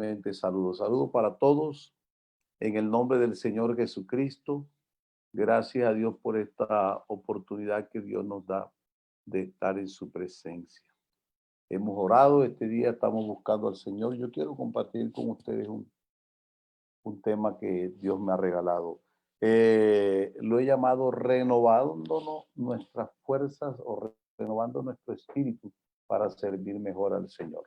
nuevamente saludos. Saludos para todos en el nombre del Señor Jesucristo. Gracias a Dios por esta oportunidad que Dios nos da de estar en su presencia. Hemos orado este día, estamos buscando al Señor. Yo quiero compartir con ustedes un tema que Dios me ha regalado. Lo he llamado renovando nuestras fuerzas o renovando nuestro espíritu para servir mejor al Señor.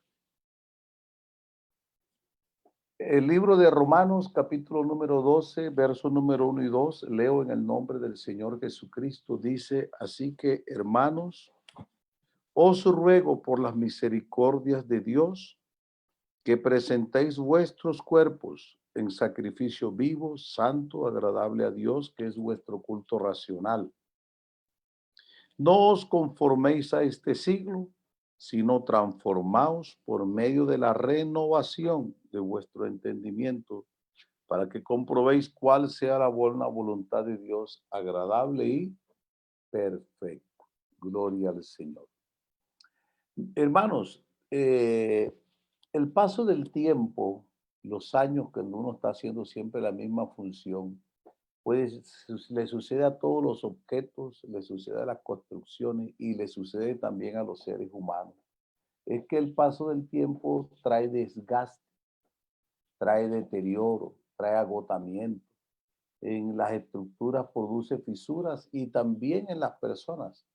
El libro de Romanos, capítulo número 12, verso número 1 y 2, leo en el nombre del Señor Jesucristo, dice, así que, hermanos, os ruego por las misericordias de Dios que presentéis vuestros cuerpos en sacrificio vivo, santo, agradable a Dios, que es vuestro culto racional. No os conforméis a este siglo, sino transformaos por medio de la renovación de vuestro entendimiento, para que comprobéis cuál sea la buena voluntad de Dios, agradable y perfecta. Gloria al Señor. Hermanos, el paso del tiempo, los años que uno está haciendo siempre la misma función, pues le sucede a todos los objetos, le sucede a las construcciones y le sucede también a los seres humanos. Es que el paso del tiempo trae desgaste, trae deterioro, trae agotamiento. En las estructuras produce fisuras y también en las personas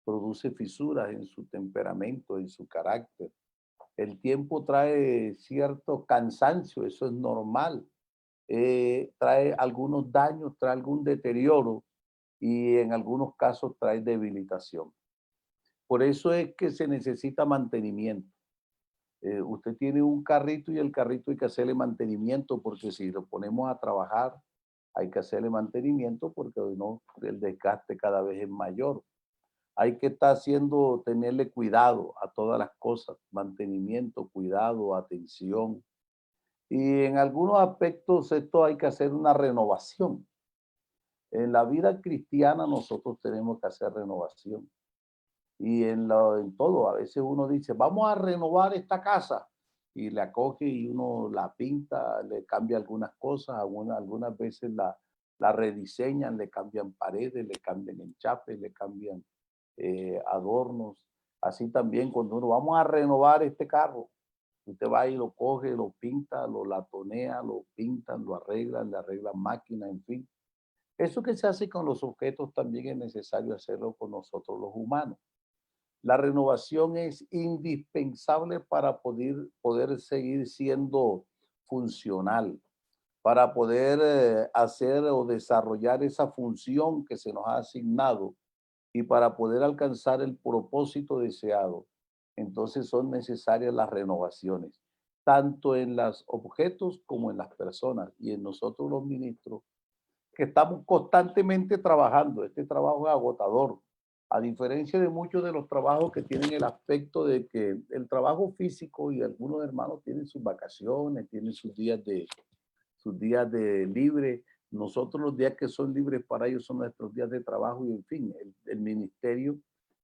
produce fisuras en su temperamento, en su carácter. El tiempo trae cierto cansancio, eso es normal. Trae algunos daños, trae algún deterioro y en algunos casos trae debilitación. Por eso es que se necesita mantenimiento. Usted tiene un carrito y el carrito hay que hacerle mantenimiento porque si lo ponemos a trabajar hay que hacerle mantenimiento porque no, el desgaste cada vez es mayor. Hay que estar haciendo, tenerle cuidado a todas las cosas, mantenimiento, cuidado, atención. Y en algunos aspectos esto hay que hacer una renovación. En la vida cristiana nosotros tenemos que hacer renovación. Y en todo, a veces uno dice, vamos a renovar esta casa. Y la coge y uno la pinta, le cambia algunas cosas, algunas veces la rediseñan, le cambian paredes, le cambian enchapes, le cambian adornos. Así también cuando uno, vamos a renovar este carro, usted va y lo coge, lo pinta, lo latonea, lo pintan, lo arreglan, le arreglan máquinas, en fin. Eso que se hace con los objetos también es necesario hacerlo con nosotros los humanos. La renovación es indispensable para poder seguir siendo funcional, para poder hacer o desarrollar esa función que se nos ha asignado y para poder alcanzar el propósito deseado. Entonces son necesarias las renovaciones, tanto en los objetos como en las personas y en nosotros los ministros, que estamos constantemente trabajando. Este trabajo es agotador, a diferencia de muchos de los trabajos que tienen el aspecto de que el trabajo físico y algunos hermanos tienen sus vacaciones, tienen sus días de libre. Nosotros los días que son libres para ellos son nuestros días de trabajo y en fin, el ministerio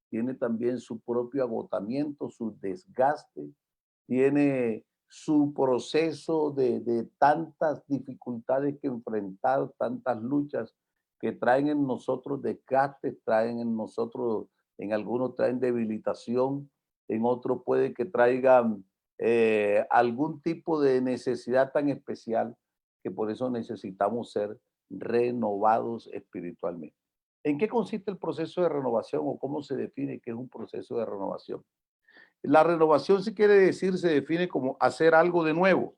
tiene también su propio agotamiento, su desgaste, tiene su proceso de tantas dificultades que enfrentar, tantas luchas que traen en nosotros desgaste, traen en nosotros, en algunos traen debilitación, en otros puede que traigan algún tipo de necesidad tan especial que por eso necesitamos ser renovados espiritualmente. ¿En qué consiste el proceso de renovación o cómo se define qué es un proceso de renovación? La renovación, si quiere decir, se define como hacer algo de nuevo.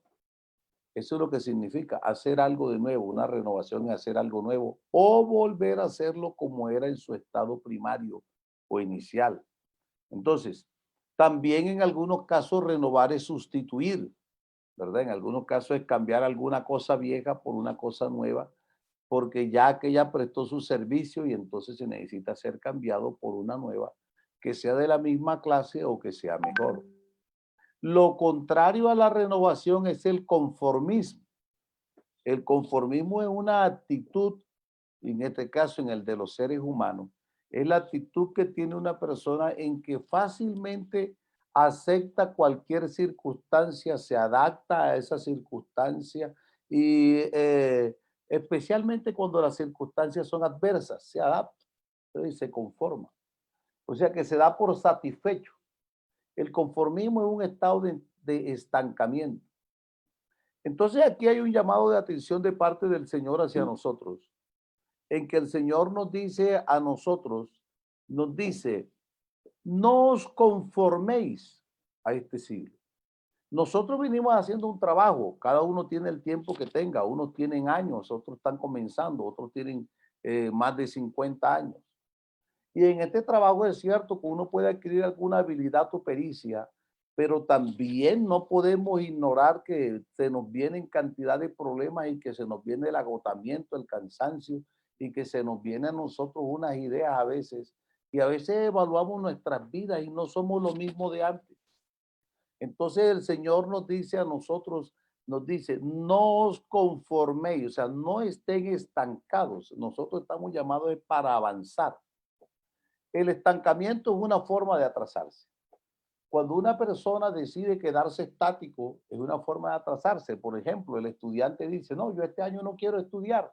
Eso es lo que significa hacer algo de nuevo. Una renovación es hacer algo nuevo o volver a hacerlo como era en su estado primario o inicial. Entonces, también en algunos casos renovar es sustituir, ¿verdad? En algunos casos es cambiar alguna cosa vieja por una cosa nueva, porque ya aquella prestó su servicio y entonces se necesita ser cambiado por una nueva que sea de la misma clase o que sea mejor. Lo contrario a la renovación es el conformismo. El conformismo es una actitud, en este caso en el de los seres humanos, es la actitud que tiene una persona en que fácilmente acepta cualquier circunstancia, se adapta a esa circunstancia y especialmente cuando las circunstancias son adversas, se adapta y se conforma. O sea que se da por satisfecho. El conformismo es un estado de estancamiento. Entonces aquí hay un llamado de atención de parte del Señor hacia nosotros, en que el Señor nos dice a nosotros, nos dice, no os conforméis a este siglo. Nosotros vinimos haciendo un trabajo, cada uno tiene el tiempo que tenga, unos tienen años, otros están comenzando, otros tienen más de 50 años. Y en este trabajo es cierto que uno puede adquirir alguna habilidad o pericia, pero también no podemos ignorar que se nos vienen cantidad de problemas y que se nos viene el agotamiento, el cansancio y que se nos vienen a nosotros unas ideas a veces y a veces evaluamos nuestras vidas y no somos lo mismo de antes. Entonces el Señor nos dice a nosotros, nos dice, no os conforméis, o sea, no estén estancados. Nosotros estamos llamados para avanzar. El estancamiento es una forma de atrasarse. Cuando una persona decide quedarse estático, es una forma de atrasarse. Por ejemplo, el estudiante dice, no, yo este año no quiero estudiar.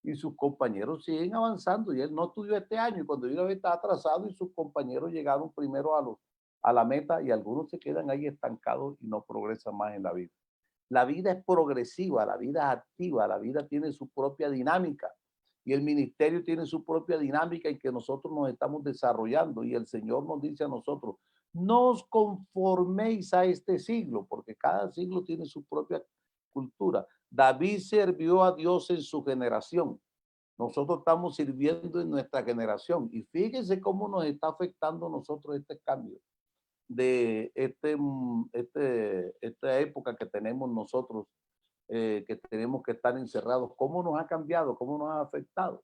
Y sus compañeros siguen avanzando y él no estudió este año y cuando yo está atrasado y sus compañeros llegaron primero a la meta y algunos se quedan ahí estancados y no progresan más en la vida. La vida es progresiva, la vida es activa, la vida tiene su propia dinámica y el ministerio tiene su propia dinámica en que nosotros nos estamos desarrollando y el Señor nos dice a nosotros, no os conforméis a este siglo, porque cada siglo tiene su propia cultura. David sirvió a Dios en su generación. Nosotros estamos sirviendo en nuestra generación y fíjense cómo nos está afectando a nosotros este cambio de esta época que tenemos nosotros, que tenemos que estar encerrados, cómo nos ha cambiado, cómo nos ha afectado.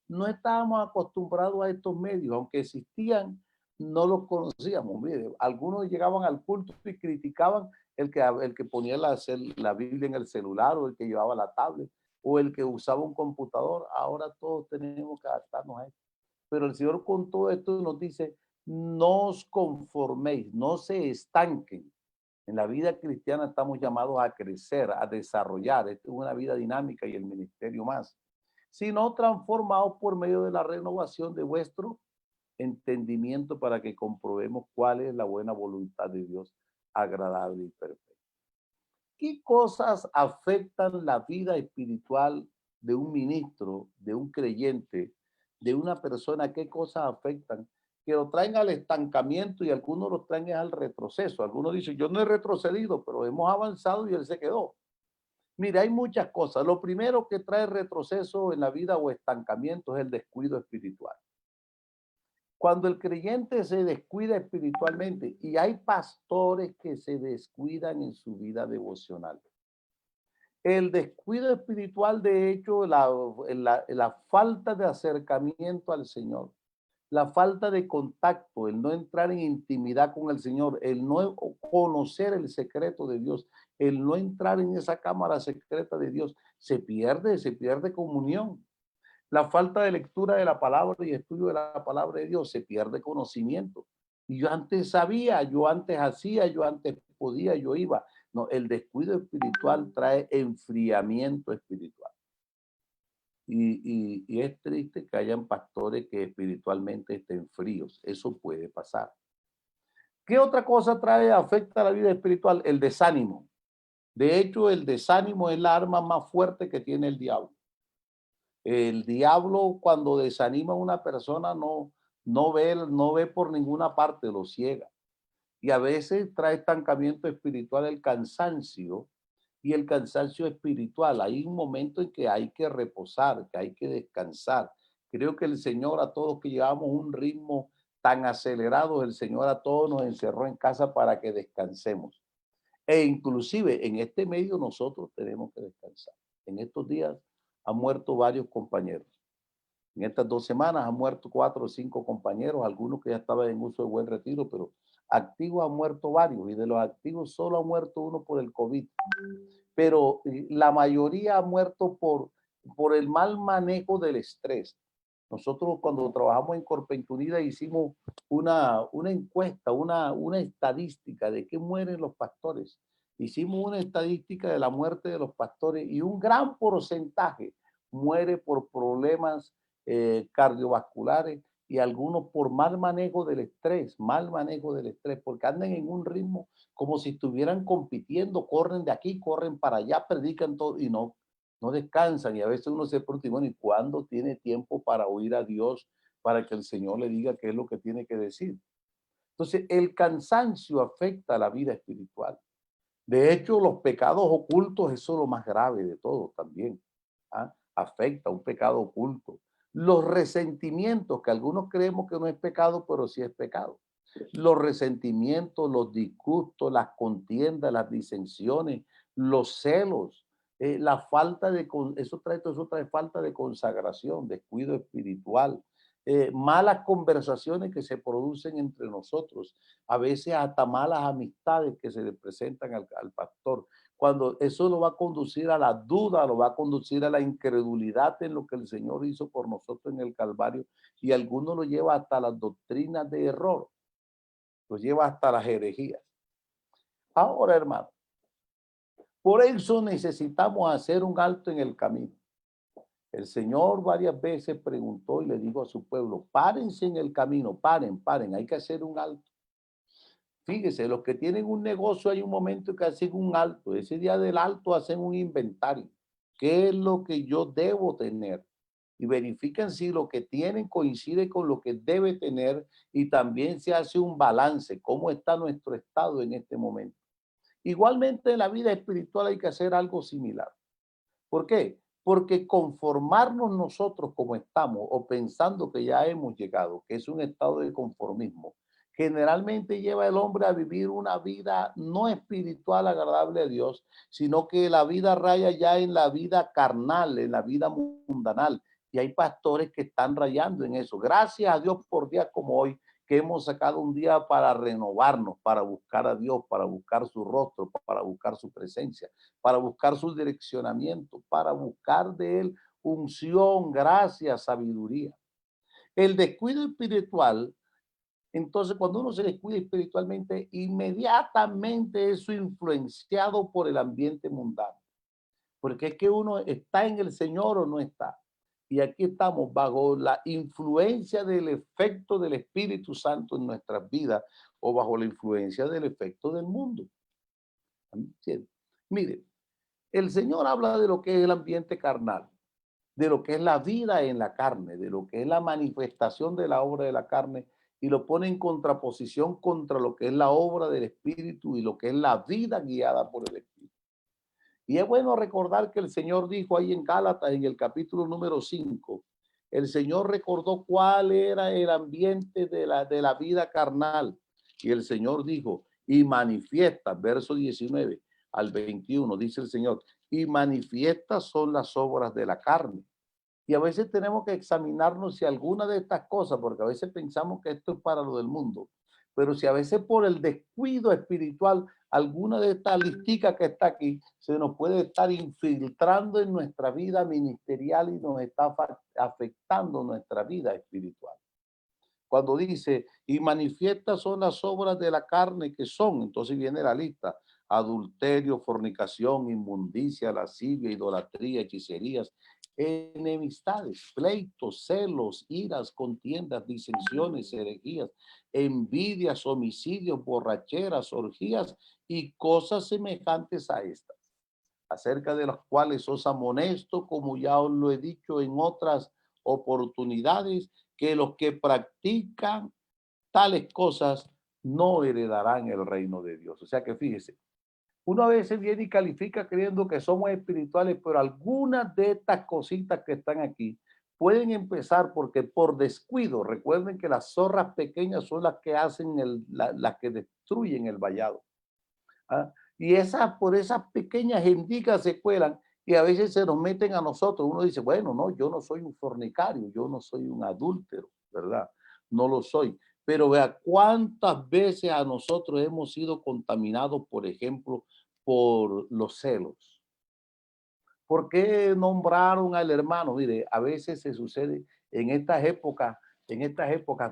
No estábamos acostumbrados a estos medios, aunque existían, no los conocíamos. Mire, algunos llegaban al culto y criticaban el que ponía la Biblia en el celular o el que llevaba la tablet o el que usaba un computador. Ahora todos tenemos que adaptarnos a esto. Pero el Señor con todo esto nos dice, no os conforméis, no se estanquen. En la vida cristiana estamos llamados a crecer, a desarrollar. Esta es una vida dinámica y el ministerio más. Sino transformados por medio de la renovación de vuestro entendimiento para que comprobemos cuál es la buena voluntad de Dios, agradable y perfecta. ¿Qué cosas afectan la vida espiritual de un ministro, de un creyente, de una persona? ¿Qué cosas afectan? Que lo traen al estancamiento y algunos lo traen al retroceso. Algunos dicen, yo no he retrocedido, pero hemos avanzado y él se quedó. Mira, hay muchas cosas. Lo primero que trae retroceso en la vida o estancamiento es el descuido espiritual. Cuando el creyente se descuida espiritualmente, y hay pastores que se descuidan en su vida devocional. El descuido espiritual, de hecho, la falta de acercamiento al Señor, la falta de contacto, el no entrar en intimidad con el Señor, el no conocer el secreto de Dios, el no entrar en esa cámara secreta de Dios, se pierde comunión. La falta de lectura de la palabra y estudio de la palabra de Dios, se pierde conocimiento. Y yo antes sabía, yo antes hacía, yo antes podía, yo iba. No, el descuido espiritual trae enfriamiento espiritual. Y es triste que hayan pastores que espiritualmente estén fríos. Eso puede pasar. ¿Qué otra cosa trae, afecta a la vida espiritual? El desánimo. De hecho, el desánimo es la arma más fuerte que tiene el diablo. El diablo cuando desanima a una persona no ve por ninguna parte, lo ciega. Y a veces trae estancamiento espiritual el cansancio y el cansancio espiritual. Hay un momento en que hay que reposar, que hay que descansar. Creo que el Señor a todos que llevamos un ritmo tan acelerado, el Señor a todos nos encerró en casa para que descansemos. E inclusive en este medio nosotros tenemos que descansar. En estos días han muerto varios compañeros. En estas 2 semanas han muerto 4 o 5 compañeros, algunos que ya estaban en uso de buen retiro, pero activos han muerto varios y de los activos solo ha muerto uno por el COVID. Pero la mayoría ha muerto por el mal manejo del estrés. Nosotros cuando trabajamos en Corpente Unida hicimos una encuesta, una estadística de qué mueren los pastores. Hicimos una estadística de la muerte de los pastores y un gran porcentaje muere por problemas cardiovasculares y algunos por mal manejo del estrés, porque andan en un ritmo como si estuvieran compitiendo, corren de aquí, corren para allá, predican todo y no descansan. Y a veces uno se pregunta, bueno, ¿y cuándo tiene tiempo para oír a Dios, para que el Señor le diga qué es lo que tiene que decir? Entonces, el cansancio afecta a la vida espiritual. De hecho, los pecados ocultos, eso es lo más grave de todo también. ¿Ah? Afecta un pecado oculto. Los resentimientos, que algunos creemos que no es pecado, pero sí es pecado. Los resentimientos, los disgustos, las contiendas, las disensiones, los celos, la falta de, eso trae falta de consagración, descuido espiritual, malas conversaciones que se producen entre nosotros, a veces hasta malas amistades que se le presentan al pastor. Cuando eso lo va a conducir a la duda, lo va a conducir a la incredulidad en lo que el Señor hizo por nosotros en el Calvario, y algunos lo lleva hasta las doctrinas de error, los lleva hasta las herejías. Ahora, hermano, por eso necesitamos hacer un alto en el camino. El Señor varias veces preguntó y le dijo a su pueblo, párense en el camino, paren, hay que hacer un alto. Fíjese, los que tienen un negocio hay un momento que hacen un alto. Ese día del alto hacen un inventario. ¿Qué es lo que yo debo tener? Y verifican si lo que tienen coincide con lo que debe tener, y también se hace un balance, cómo está nuestro estado en este momento. Igualmente en la vida espiritual hay que hacer algo similar. ¿Por qué? Porque conformarnos nosotros como estamos o pensando que ya hemos llegado, que es un estado de conformismo, generalmente lleva al hombre a vivir una vida no espiritual agradable a Dios, sino que la vida raya ya en la vida carnal, en la vida mundanal. Y hay pastores que están rayando en eso. Gracias a Dios por días como hoy, que hemos sacado un día para renovarnos, para buscar a Dios, para buscar su rostro, para buscar su presencia, para buscar su direccionamiento, para buscar de Él unción, gracia, sabiduría. El descuido espiritual, entonces cuando uno se descuida espiritualmente, inmediatamente eso influenciado por el ambiente mundano, porque es que uno está en el Señor o no está. Y aquí estamos bajo la influencia del efecto del Espíritu Santo en nuestras vidas o bajo la influencia del efecto del mundo. ¿Entiendes? Mire, el Señor habla de lo que es el ambiente carnal, de lo que es la vida en la carne, de lo que es la manifestación de la obra de la carne, y lo pone en contraposición contra lo que es la obra del Espíritu y lo que es la vida guiada por el Espíritu. Y es bueno recordar que el Señor dijo ahí en Gálatas, en el capítulo número 5, el Señor recordó cuál era el ambiente de la vida carnal. Y el Señor dijo, y manifiesta, verso 19 al 21, dice el Señor, y manifiestas son las obras de la carne. Y a veces tenemos que examinarnos si alguna de estas cosas, porque a veces pensamos que esto es para lo del mundo, pero si a veces por el descuido espiritual, alguna de estas listicas que está aquí, se nos puede estar infiltrando en nuestra vida ministerial y nos está afectando nuestra vida espiritual. Cuando dice, y manifiestas son las obras de la carne que son, entonces viene la lista: adulterio, fornicación, inmundicia, lascivia, idolatría, hechicerías, enemistades, pleitos, celos, iras, contiendas, disensiones, herejías, envidias, homicidios, borracheras, orgías y cosas semejantes a estas, acerca de las cuales os amonesto, como ya os lo he dicho en otras oportunidades, que los que practican tales cosas no heredarán el reino de Dios. O sea que fíjese, uno a veces viene y califica creyendo que somos espirituales, pero algunas de estas cositas que están aquí pueden empezar porque por descuido, recuerden que las zorras pequeñas son las que hacen las que destruyen el vallado. ¿Ah? Y esas, por esas pequeñas hendicas se cuelan y a veces se nos meten a nosotros. Uno dice, bueno, no, yo no soy un fornicario, yo no soy un adúltero, ¿verdad? No lo soy. Pero vea cuántas veces a nosotros hemos sido contaminados, por ejemplo, por los celos. ¿Por qué nombraron al hermano? Mire, a veces se sucede en estas épocas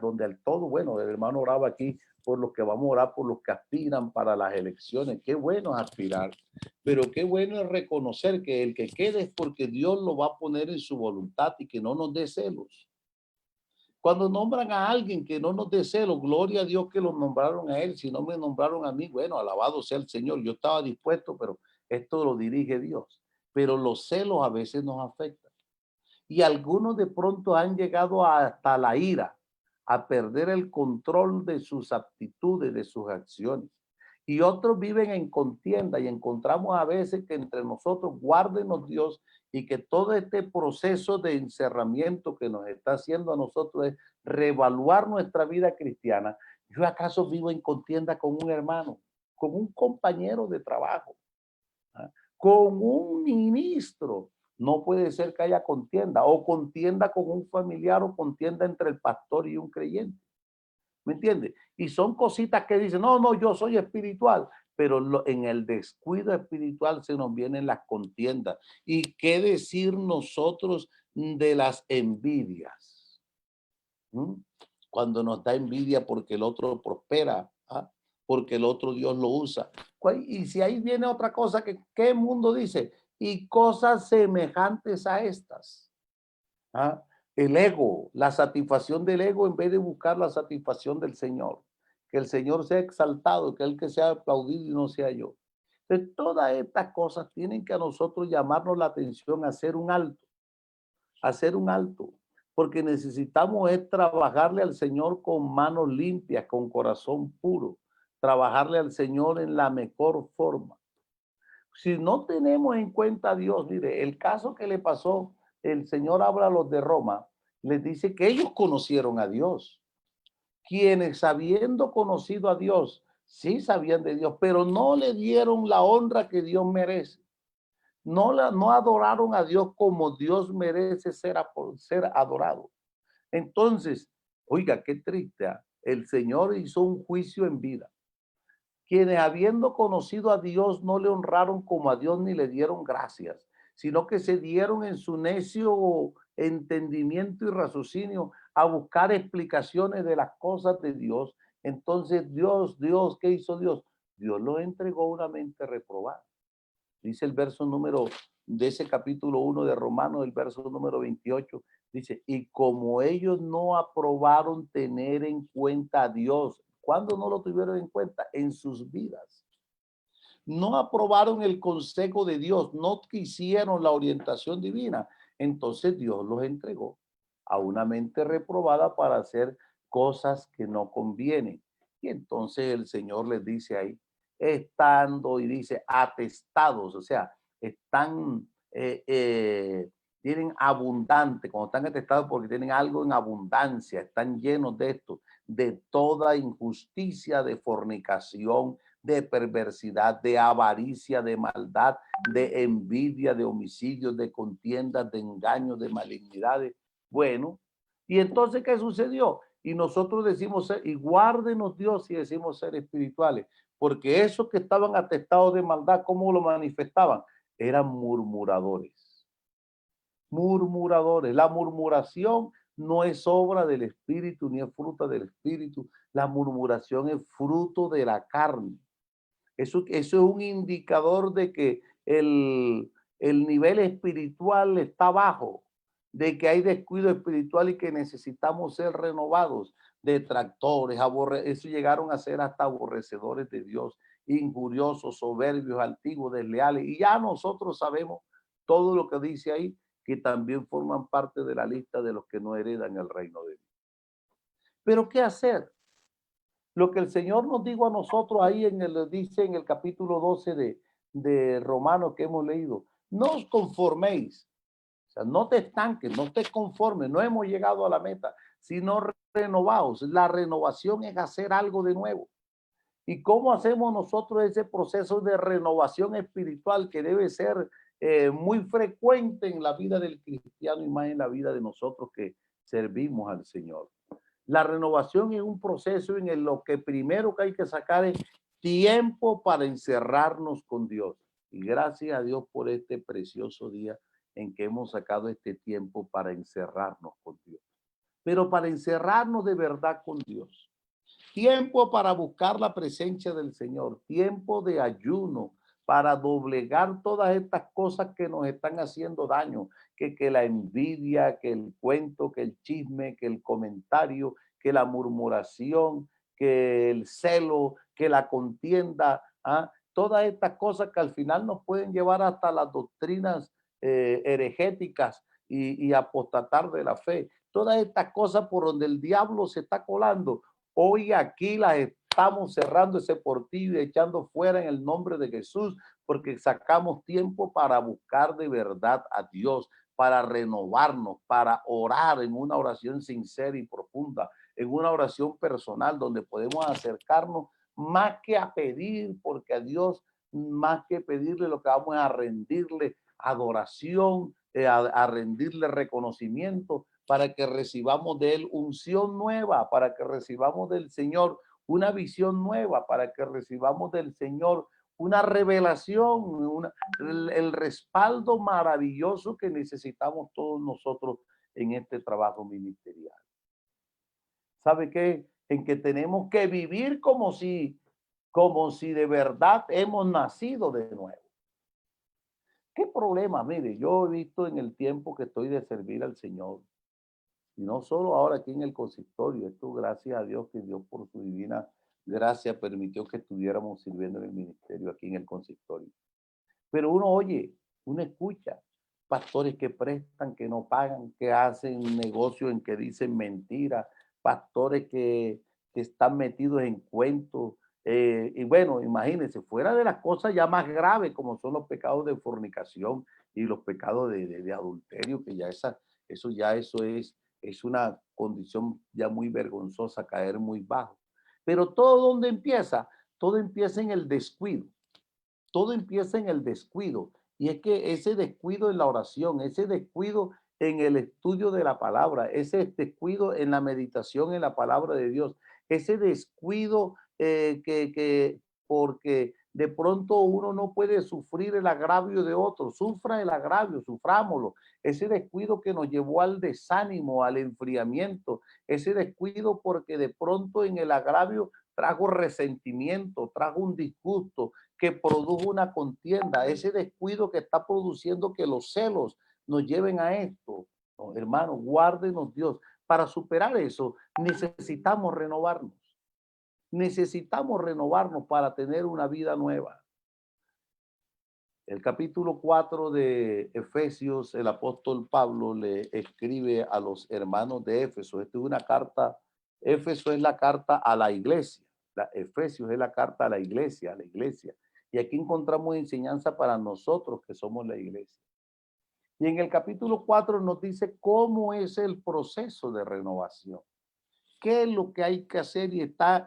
donde el todo, bueno, el hermano oraba aquí por los que vamos a orar, por los que aspiran para las elecciones. Qué bueno es aspirar, pero qué bueno es reconocer que el que quede es porque Dios lo va a poner en su voluntad y que no nos dé celos. Cuando nombran a alguien que no nos dé celos, gloria a Dios que lo nombraron a él. Si no me nombraron a mí, bueno, alabado sea el Señor. Yo estaba dispuesto, pero esto lo dirige Dios. Pero los celos a veces nos afectan. Y algunos de pronto han llegado hasta la ira, a perder el control de sus actitudes, de sus acciones. Y otros viven en contienda y encontramos a veces que entre nosotros, guárdenos Dios, y que todo este proceso de encerramiento que nos está haciendo a nosotros es reevaluar nuestra vida cristiana. ¿Yo acaso vivo en contienda con un hermano, con un compañero de trabajo, ¿ah? Con un ministro? No puede ser que haya contienda, o contienda con un familiar, o contienda entre el pastor y un creyente. ¿Me entiendes? Y son cositas que dicen, no, no, yo soy espiritual, pero en el descuido espiritual se nos vienen las contiendas. ¿Y qué decir nosotros de las envidias? ¿Mm? Cuando nos da envidia porque el otro prospera, ¿ah? Porque el otro Dios lo usa. Y si ahí viene otra cosa, que ¿qué mundo dice? Y cosas semejantes a estas. ¿Ah? El ego, la satisfacción del ego en vez de buscar la satisfacción del Señor. Que el Señor sea exaltado, que el que sea aplaudido y no sea yo. Entonces, todas estas cosas tienen que a nosotros llamarnos la atención, hacer un alto, porque necesitamos es trabajarle al Señor con manos limpias, con corazón puro, trabajarle al Señor en la mejor forma. Si no tenemos en cuenta a Dios, mire, el caso que le pasó, el Señor habla a los de Roma, les dice que ellos conocieron a Dios, quienes habiendo conocido a Dios, sí sabían de Dios, pero no le dieron la honra que Dios merece. No adoraron a Dios como Dios merece ser adorado. Entonces, oiga, qué triste, ¿ah? El Señor hizo un juicio en vida. Quienes habiendo conocido a Dios no le honraron como a Dios ni le dieron gracias, sino que se dieron en su necio entendimiento y raciocinio a buscar explicaciones de las cosas de Dios. Entonces Dios, ¿qué hizo Dios? Dios los entregó una mente reprobada. Dice el verso número de ese capítulo 1 de Romanos, el verso número 28, dice, y como ellos no aprobaron tener en cuenta a Dios, ¿cuándo no lo tuvieron en cuenta? En sus vidas. No aprobaron el consejo de Dios, no quisieron la orientación divina. Entonces Dios los entregó a una mente reprobada para hacer cosas que no convienen. Y entonces el Señor les dice ahí, estando, y dice, atestados, o sea, están, tienen abundante, cuando están atestados porque tienen algo en abundancia, están llenos de esto, de toda injusticia, de fornicación, de perversidad, de avaricia, de maldad, de envidia, de homicidios, de contiendas, de engaños, de malignidades. Bueno, y entonces, ¿qué sucedió? Y nosotros decimos ser, y guárdenos Dios si decimos ser espirituales, porque esos que estaban atestados de maldad, ¿cómo lo manifestaban? Eran murmuradores. Murmuradores. La murmuración no es obra del espíritu ni es fruta del espíritu. La murmuración es fruto de la carne. Eso es un indicador de que el nivel espiritual está bajo, de que hay descuido espiritual y que necesitamos ser renovados. Detractores, eso llegaron a ser hasta aborrecedores de Dios, injuriosos, soberbios, altivos, desleales. Y ya nosotros sabemos todo lo que dice ahí, que también forman parte de la lista de los que no heredan el reino de Dios. Pero ¿qué hacer? Lo que el Señor nos dijo a nosotros ahí dice en el capítulo 12 de Romanos que hemos leído, no os conforméis, o sea, no te estanques, no te conformes, no hemos llegado a la meta, sino renovaos. La renovación es hacer algo de nuevo. ¿Y cómo hacemos nosotros ese proceso de renovación espiritual que debe ser muy frecuente en la vida del cristiano y más en la vida de nosotros que servimos al Señor? La renovación es un proceso en lo que primero que hay que sacar es tiempo para encerrarnos con Dios. Y gracias a Dios por este precioso día en que hemos sacado este tiempo para encerrarnos con Dios. pero para encerrarnos de verdad con Dios. Tiempo para buscar la presencia del Señor, tiempo de ayuno para doblegar todas estas cosas que nos están haciendo daño, que la envidia, que el cuento, que el chisme, que el comentario, que la murmuración, que el celo, que la contienda, ¿ah? Todas estas cosas que al final nos pueden llevar hasta las doctrinas heregéticas y apostatar de la fe. Todas estas cosas por donde el diablo se está colando. Hoy aquí las estamos cerrando ese portillo y echando fuera en el nombre de Jesús, porque sacamos tiempo para buscar de verdad a Dios, para renovarnos, para orar en una oración sincera y profunda, en una oración personal donde podemos acercarnos más que a pedir, porque a Dios, más que pedirle, lo que vamos a rendirle adoración, a rendirle reconocimiento, para que recibamos de Él unción nueva, para que recibamos del Señor una visión nueva, para que recibamos del Señor una revelación, el respaldo maravilloso que necesitamos todos nosotros en este trabajo ministerial. ¿Sabe qué? En que tenemos que vivir como si de verdad hemos nacido de nuevo. ¿Qué problema? Mire, yo he visto en el tiempo que estoy de servir al Señor, y no solo ahora aquí en el consistorio, esto gracias a Dios que Dios por su divina gracia permitió que estuviéramos sirviendo en el ministerio aquí en el consistorio. Pero uno oye, uno escucha pastores que prestan, que no pagan, que hacen negocio en que dicen mentiras, pastores que están metidos en cuentos. Y bueno, imagínense, fuera de las cosas ya más graves como son los pecados de fornicación y los pecados de adulterio, que ya es una condición ya muy vergonzosa, caer muy bajo. Pero todo donde empieza, todo empieza en el descuido. Todo empieza en el descuido. Y es que ese descuido en la oración, ese descuido en el estudio de la palabra, ese descuido en la meditación en la palabra de Dios, ese descuido que porque de pronto uno no puede sufrir el agravio de otro, sufra el agravio, sufrámoslo. Ese descuido que nos llevó al desánimo, al enfriamiento, ese descuido porque de pronto en el agravio trajo resentimiento, trajo un disgusto, que produjo una contienda, ese descuido que está produciendo que los celos nos lleven a esto. No, hermanos, guárdenos Dios. Para superar eso necesitamos renovarnos. Necesitamos renovarnos para tener una vida nueva. El capítulo 4 de Efesios, el apóstol Pablo le escribe a los hermanos de Éfeso. Esta es una carta, Éfeso es la carta a la iglesia, Efesios es la carta a la iglesia, a la iglesia. Y aquí encontramos enseñanza para nosotros que somos la iglesia. Y en el capítulo 4 nos dice cómo es el proceso de renovación. ¿Qué es lo que hay que hacer? Y están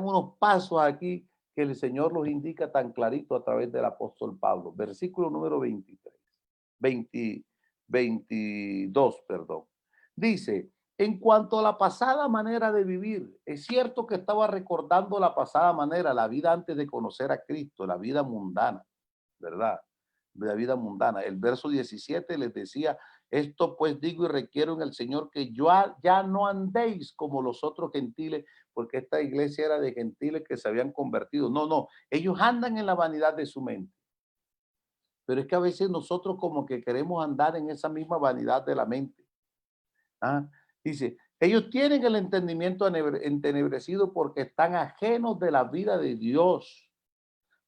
unos pasos aquí que el Señor los indica tan clarito a través del apóstol Pablo. Versículo número 22, perdón. Dice, en cuanto a la pasada manera de vivir, es cierto que estaba recordando la pasada manera, la vida antes de conocer a Cristo, la vida mundana, ¿verdad? La vida mundana. El verso 17 les decía, esto pues digo y requiero en el Señor que ya no andéis como los otros gentiles, porque esta iglesia era de gentiles que se habían convertido. No, no, ellos andan en la vanidad de su mente. Pero es que a veces nosotros como que queremos andar en esa misma vanidad de la mente. ¿Ah? Dice, ellos tienen el entendimiento entenebrecido porque están ajenos de la vida de Dios,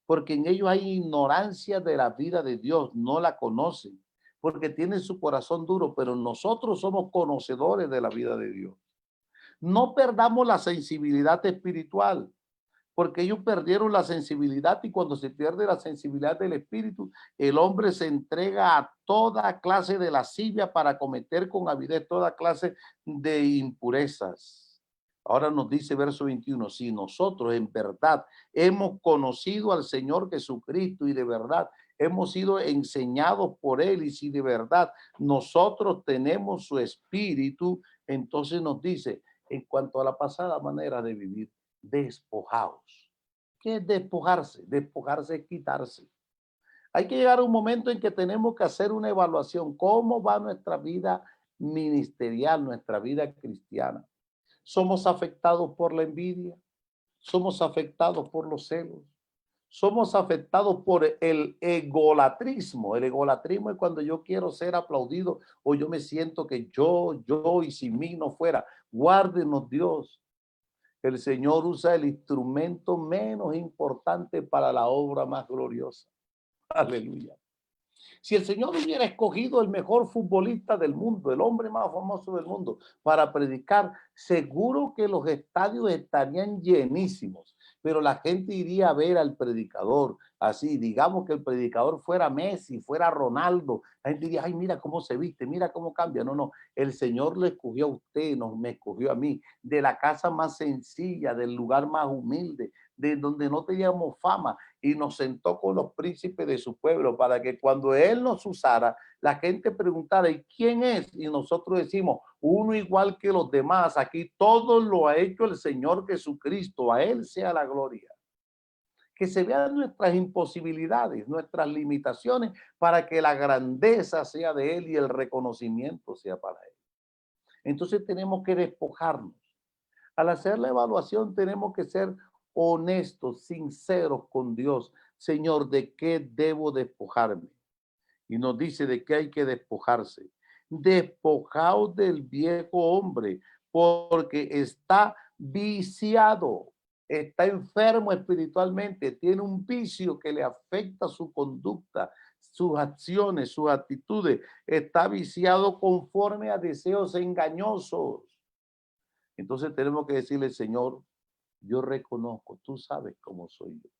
porque en ellos hay ignorancia de la vida de Dios, no la conocen, porque tienen su corazón duro, pero nosotros somos conocedores de la vida de Dios. No perdamos la sensibilidad espiritual, porque ellos perdieron la sensibilidad y cuando se pierde la sensibilidad del espíritu, el hombre se entrega a toda clase de lascivia para cometer con avidez toda clase de impurezas. Ahora nos dice verso 21, si nosotros en verdad hemos conocido al Señor Jesucristo y de verdad hemos sido enseñados por Él y si de verdad nosotros tenemos su espíritu, entonces nos dice, en cuanto a la pasada manera de vivir, despojaos. ¿Qué es despojarse? Despojarse es quitarse. Hay que llegar a un momento en que tenemos que hacer una evaluación. ¿Cómo va nuestra vida ministerial, nuestra vida cristiana. Somos afectados por la envidia, somos afectados por los celos, somos afectados por el egolatrismo. El egolatrismo es cuando yo quiero ser aplaudido o yo me siento que yo y sin mí no fuera. Guárdenos Dios. El Señor usa el instrumento menos importante para la obra más gloriosa. Aleluya. Si el Señor hubiera escogido el mejor futbolista del mundo, el hombre más famoso del mundo, para predicar, seguro que los estadios estarían llenísimos, pero la gente iría a ver al predicador. Así, digamos que el predicador fuera Messi, fuera Ronaldo. La gente diría, ay, mira cómo se viste, mira cómo cambia. No, no, el Señor le escogió a usted, no, me escogió a mí, de la casa más sencilla, del lugar más humilde, de donde no teníamos fama, y nos sentó con los príncipes de su pueblo para que cuando él nos usara, la gente preguntara, ¿y quién es? Y nosotros decimos, uno igual que los demás, aquí todo lo ha hecho el Señor Jesucristo, a él sea la gloria. Que se vean nuestras imposibilidades, nuestras limitaciones, para que la grandeza sea de él y el reconocimiento sea para él. Entonces tenemos que despojarnos. Al hacer la evaluación tenemos que ser honestos, sinceros con Dios. Señor, ¿de qué debo despojarme? Y nos dice de qué hay que despojarse. Despojaos del viejo hombre, porque está viciado, está enfermo espiritualmente, tiene un vicio que le afecta su conducta, sus acciones, sus actitudes. Está viciado conforme a deseos engañosos. Entonces tenemos que decirle, Señor, yo reconozco, tú sabes cómo soy yo.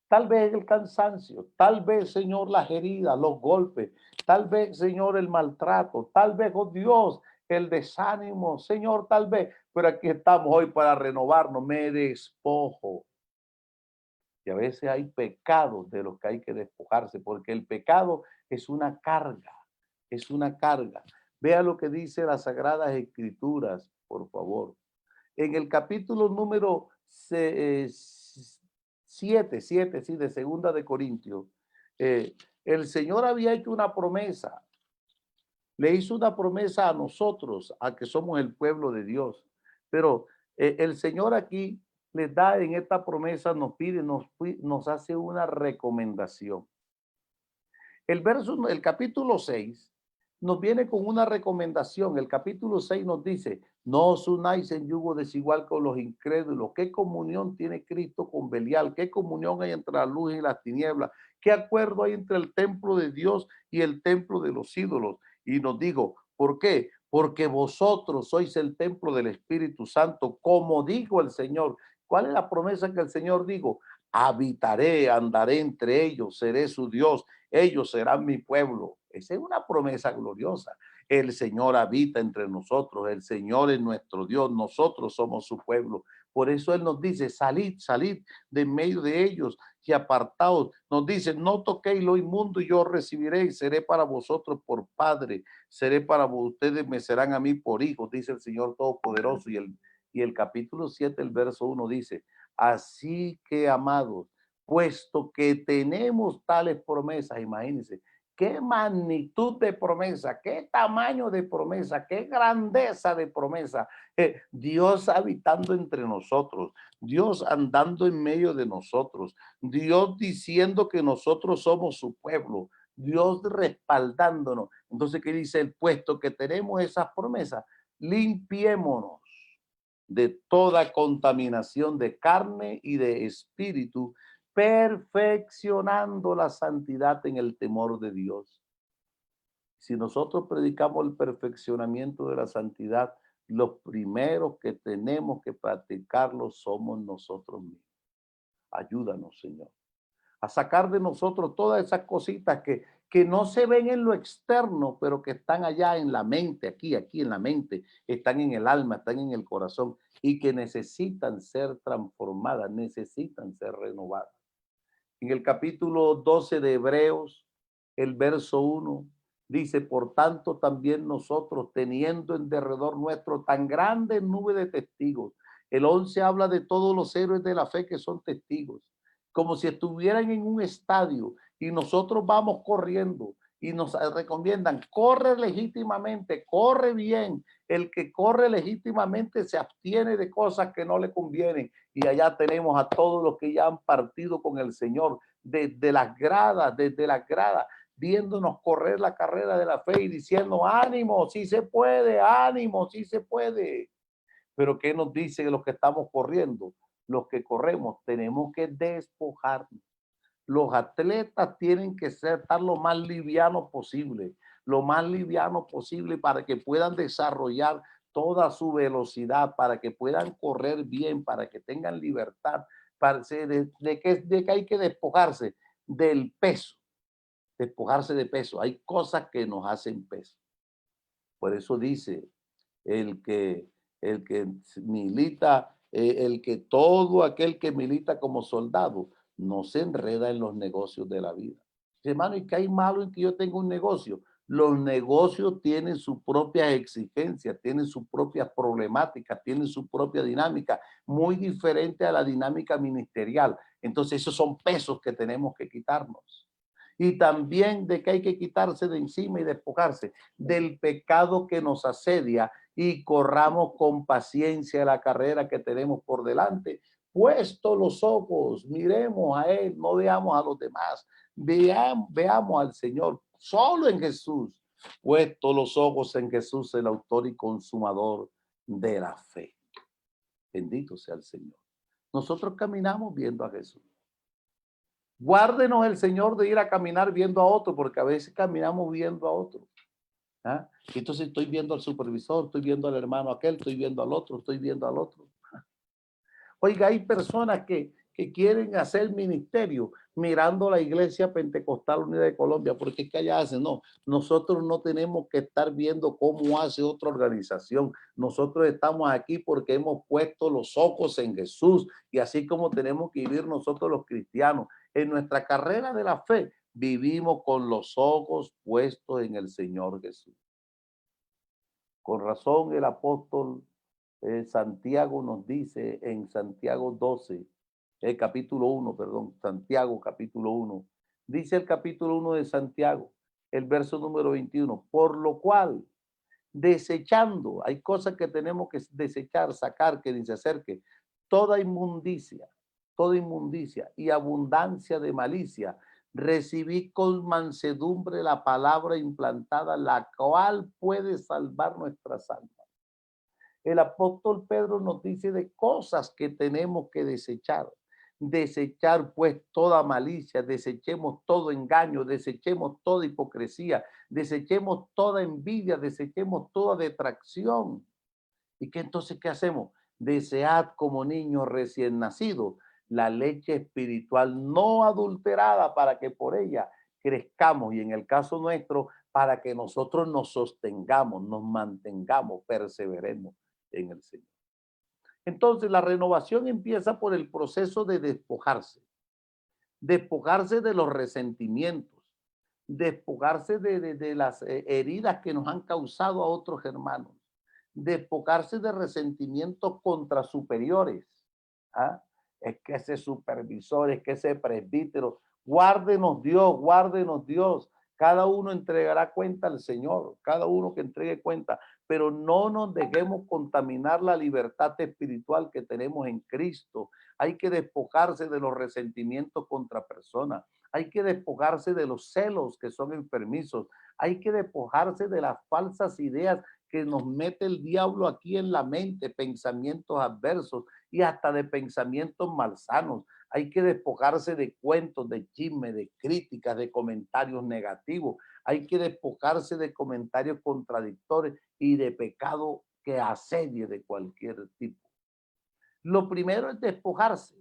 Tal vez el cansancio, tal vez, Señor, las heridas, los golpes, tal vez, Señor, el maltrato, tal vez, oh Dios, el desánimo, Señor, tal vez, pero aquí estamos hoy para renovarnos, me despojo. Y a veces hay pecados de los que hay que despojarse, porque el pecado es una carga, es una carga. Vea lo que dice las Sagradas Escrituras, por favor. En el capítulo número 7, sí, de Segunda de Corintios, el Señor había hecho una promesa, le hizo una promesa a nosotros, a que somos el pueblo de Dios, pero el Señor aquí les da en esta promesa, nos pide, nos hace una recomendación. El capítulo 6 nos viene con una recomendación. El capítulo 6 nos dice, no os unáis en yugo desigual con los incrédulos. ¿Qué comunión tiene Cristo con Belial? ¿Qué comunión hay entre la luz y las tinieblas? ¿Qué acuerdo hay entre el templo de Dios y el templo de los ídolos? Y nos digo, ¿por qué? Porque vosotros sois el templo del Espíritu Santo, como dijo el Señor. ¿Cuál es la promesa que el Señor dijo? Habitaré, andaré entre ellos, seré su Dios, ellos serán mi pueblo. Esa es una promesa gloriosa. El Señor habita entre nosotros, el Señor es nuestro Dios, nosotros somos su pueblo. Por eso Él nos dice, salid, salid de en medio de ellos y apartaos. Nos dice, no toquéis lo inmundo y yo recibiré y seré para vosotros por padre, seré para ustedes, me serán a mí por hijos, dice el Señor Todopoderoso. Y el capítulo 7, el verso 1 dice, así que, amados, puesto que tenemos tales promesas, imagínense, qué magnitud de promesa, qué tamaño de promesa, qué grandeza de promesa. Dios habitando entre nosotros, Dios andando en medio de nosotros, Dios diciendo que nosotros somos su pueblo, Dios respaldándonos. Entonces, ¿qué dice el puesto que tenemos esas promesas? Limpiémonos de toda contaminación de carne y de espíritu, perfeccionando la santidad en el temor de Dios. Si nosotros predicamos el perfeccionamiento de la santidad, los primeros que tenemos que practicarlo somos nosotros mismos. Ayúdanos, Señor, a sacar de nosotros todas esas cositas que no se ven en lo externo, pero que están allá en la mente, aquí en la mente, están en el alma, están en el corazón y que necesitan ser transformadas, necesitan ser renovadas. En el capítulo 12 de Hebreos, el verso 1, dice, por tanto también nosotros, teniendo en derredor nuestro tan grande nube de testigos. El 11 habla de todos los héroes de la fe que son testigos, como si estuvieran en un estadio y nosotros vamos corriendo y nos recomiendan, corre legítimamente, corre bien. El que corre legítimamente se abstiene de cosas que no le convienen. Y allá tenemos a todos los que ya han partido con el Señor, desde las gradas, viéndonos correr la carrera de la fe y diciendo, ánimo, sí se puede, ánimo, sí se puede. Pero ¿qué nos dice los que estamos corriendo? Los que corremos tenemos que despojarnos. Los atletas tienen que estar lo más liviano posible, lo más liviano posible para que puedan desarrollar toda su velocidad, para que puedan correr bien, para que tengan libertad, de que hay que despojarse del peso, despojarse de peso. Hay cosas que nos hacen peso. Por eso dice el que, el que milita, el que todo aquel que milita como soldado no se enreda en los negocios de la vida. Hermano, ¿y qué hay malo en que yo tenga un negocio? Los negocios tienen sus propias exigencias, tienen sus propias problemáticas, tienen su propia dinámica, muy diferente a la dinámica ministerial. Entonces, esos son pesos que tenemos que quitarnos. Y también de que hay que quitarse de encima y despojarse del pecado que nos asedia y corramos con paciencia la carrera que tenemos por delante. Puesto los ojos, miremos a Él, no veamos a los demás, veamos al Señor, solo en Jesús. Puesto los ojos en Jesús, el autor y consumador de la fe. Bendito sea el Señor. Nosotros caminamos viendo a Jesús. Guárdenos el Señor de ir a caminar viendo a otro, porque a veces caminamos viendo a otro. ¿Ah? Entonces estoy viendo al supervisor, estoy viendo al hermano aquel, estoy viendo al otro, estoy viendo al otro. Oiga, hay personas que quieren hacer ministerio mirando la Iglesia Pentecostal Unida de Colombia, porque es que allá hacen, no, nosotros no tenemos que estar viendo cómo hace otra organización, nosotros estamos aquí porque hemos puesto los ojos en Jesús y así como tenemos que vivir nosotros los cristianos. En nuestra carrera de la fe vivimos con los ojos puestos en el Señor Jesús. Con razón el apóstol Santiago nos dice en Santiago 12, capítulo 1, perdón, Santiago capítulo 1, dice el capítulo 1 de Santiago, el verso número 21, por lo cual, desechando, hay cosas que tenemos que desechar, sacar, que ni se acerque, toda inmundicia y abundancia de malicia, recibí con mansedumbre la palabra implantada, la cual puede salvar nuestras almas. El apóstol Pedro nos dice de cosas que tenemos que desechar. Desechar pues toda malicia, desechemos todo engaño, desechemos toda hipocresía, desechemos toda envidia, desechemos toda detracción. ¿Y qué entonces qué hacemos? Desead como niños recién nacidos la leche espiritual no adulterada para que por ella crezcamos y en el caso nuestro para que nosotros nos sostengamos, nos mantengamos, perseveremos en el Señor. Entonces la renovación empieza por el proceso de despojarse, despojarse de los resentimientos, despojarse de las heridas que nos han causado a otros hermanos, despojarse de resentimientos contra superiores. ¿Ah? Es que ese supervisor, es que ese presbítero, guárdenos Dios, guárdenos Dios. Cada uno entregará cuenta al Señor, cada uno que entregue cuenta, pero no nos dejemos contaminar la libertad espiritual que tenemos en Cristo. Hay que despojarse de los resentimientos contra personas. Hay que despojarse de los celos que son enfermizos. Hay que despojarse de las falsas ideas que nos mete el diablo aquí en la mente, pensamientos adversos y hasta de pensamientos malsanos. Hay que despojarse de cuentos, de chismes, de críticas, de comentarios negativos. Hay que despojarse de comentarios contradictorios y de pecado que asedie de cualquier tipo. Lo primero es despojarse,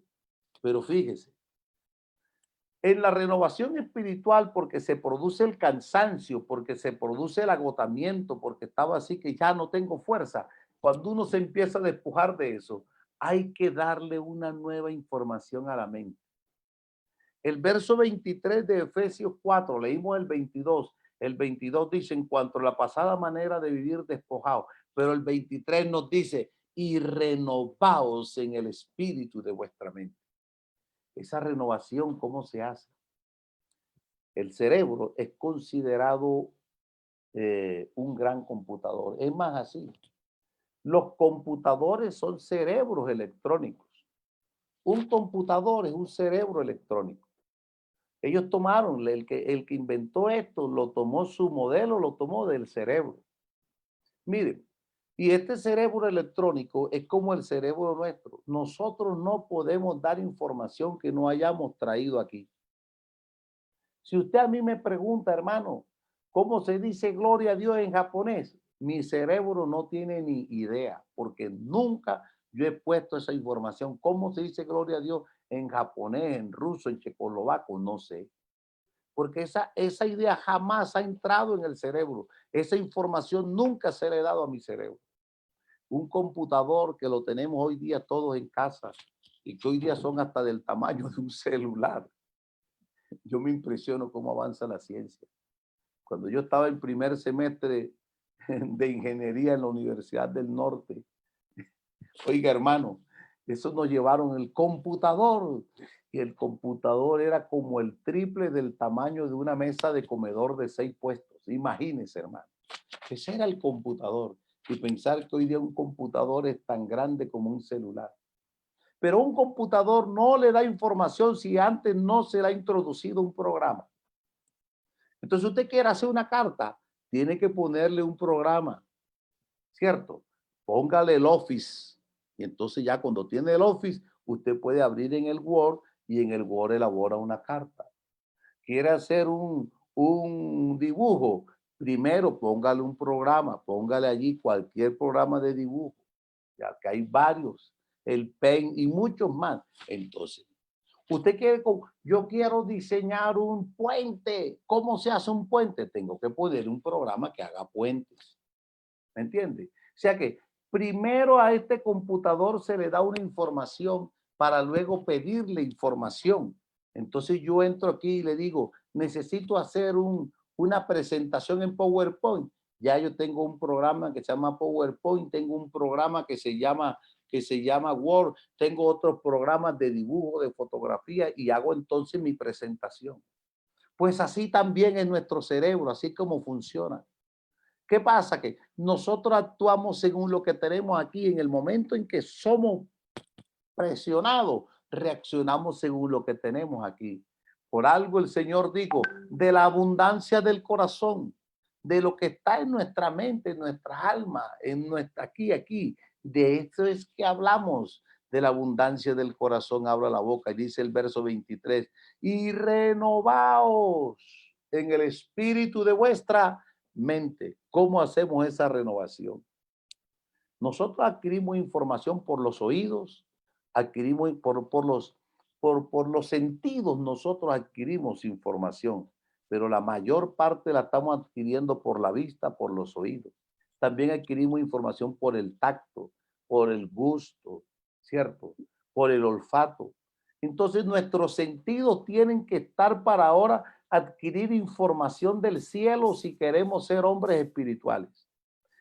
pero fíjese, en la renovación espiritual, porque se produce el cansancio, porque se produce el agotamiento, porque estaba así que ya no tengo fuerza. Cuando uno se empieza a despojar de eso, hay que darle una nueva información a la mente. El verso 23 de Efesios 4, leímos el 22. El 22 dice en cuanto a la pasada manera de vivir despojado, pero el 23 nos dice y renovaos en el espíritu de vuestra mente. Esa renovación, ¿cómo se hace? El cerebro es considerado un gran computador. Es más así. Los computadores son cerebros electrónicos. Un computador es un cerebro electrónico. Ellos tomaron, el que inventó esto, lo tomó su modelo, lo tomó del cerebro. Miren, y este cerebro electrónico es como el cerebro nuestro. Nosotros no podemos dar información que no hayamos traído aquí. Si usted a mí me pregunta, hermano, ¿cómo se dice gloria a Dios en japonés? Mi cerebro no tiene ni idea, porque nunca yo he puesto esa información. ¿Cómo se dice gloria a Dios en japonés, en ruso, en checoslovaco? No sé. Porque esa idea jamás ha entrado en el cerebro. Esa información nunca se le ha dado a mi cerebro. Un computador que lo tenemos hoy día todos en casa y que hoy día son hasta del tamaño de un celular. Yo me impresiono cómo avanza la ciencia. Cuando yo estaba en primer semestre de ingeniería en la Universidad del Norte, oiga hermano, eso nos llevaron el computador y el computador era como el triple del tamaño de una mesa de comedor de 6 puestos. Imagínense, hermano. Ese era el computador. Y pensar que hoy día un computador es tan grande como un celular. Pero un computador no le da información si antes no se le ha introducido un programa. Entonces usted quiere hacer una carta, tiene que ponerle un programa, ¿cierto? Póngale el Office. Y entonces ya cuando tiene el Office, usted puede abrir en el Word y en el Word elabora una carta. Quiere hacer un dibujo, primero póngale un programa, póngale allí cualquier programa de dibujo, ya que hay varios, el Paint y muchos más. Entonces, usted quiere, yo quiero diseñar un puente. ¿Cómo se hace un puente? Tengo que poner un programa que haga puentes. ¿Me entiende? O sea que primero a este computador se le da una información para luego pedirle información. Entonces yo entro aquí y le digo, necesito hacer una presentación en PowerPoint. Ya yo tengo un programa que se llama PowerPoint, tengo un programa que se llama Word, tengo otros programas de dibujo, de fotografía y hago entonces mi presentación. Pues así también es nuestro cerebro, así como funciona. ¿Qué pasa? Que nosotros actuamos según lo que tenemos aquí. En el momento en que somos presionados, reaccionamos según lo que tenemos aquí. Por algo el Señor dijo, de la abundancia del corazón, de lo que está en nuestra mente, en nuestra alma, en nuestra aquí. De eso es que hablamos. De la abundancia del corazón habla la boca. Y dice el verso 23, y renovaos en el espíritu de vuestra mente. ¿Cómo hacemos esa renovación? Nosotros adquirimos información por los oídos, adquirimos por los sentidos, nosotros adquirimos información, pero la mayor parte la estamos adquiriendo por la vista, por los oídos. También adquirimos información por el tacto, por el gusto, ¿cierto? Por el olfato. Entonces nuestros sentidos tienen que estar para ahora adquirir información del cielo si queremos ser hombres espirituales.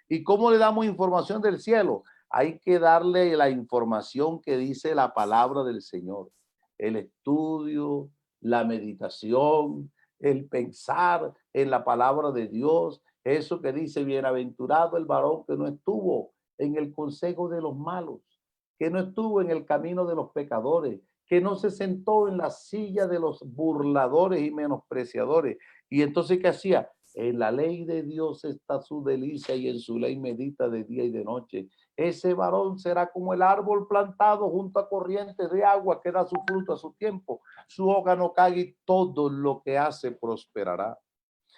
¿Y cómo le damos información del cielo? Hay que darle la información que dice la palabra del Señor. El estudio, la meditación, el pensar en la palabra de Dios. Eso que dice, bienaventurado el varón que no estuvo en el consejo de los malos, que no estuvo en el camino de los pecadores, que no se sentó en la silla de los burladores y menospreciadores. Y entonces, ¿qué hacía? En la ley de Dios está su delicia y en su ley medita de día y de noche. Ese varón será como el árbol plantado junto a corrientes de agua que da su fruto a su tiempo. Su hoja no cae y todo lo que hace prosperará.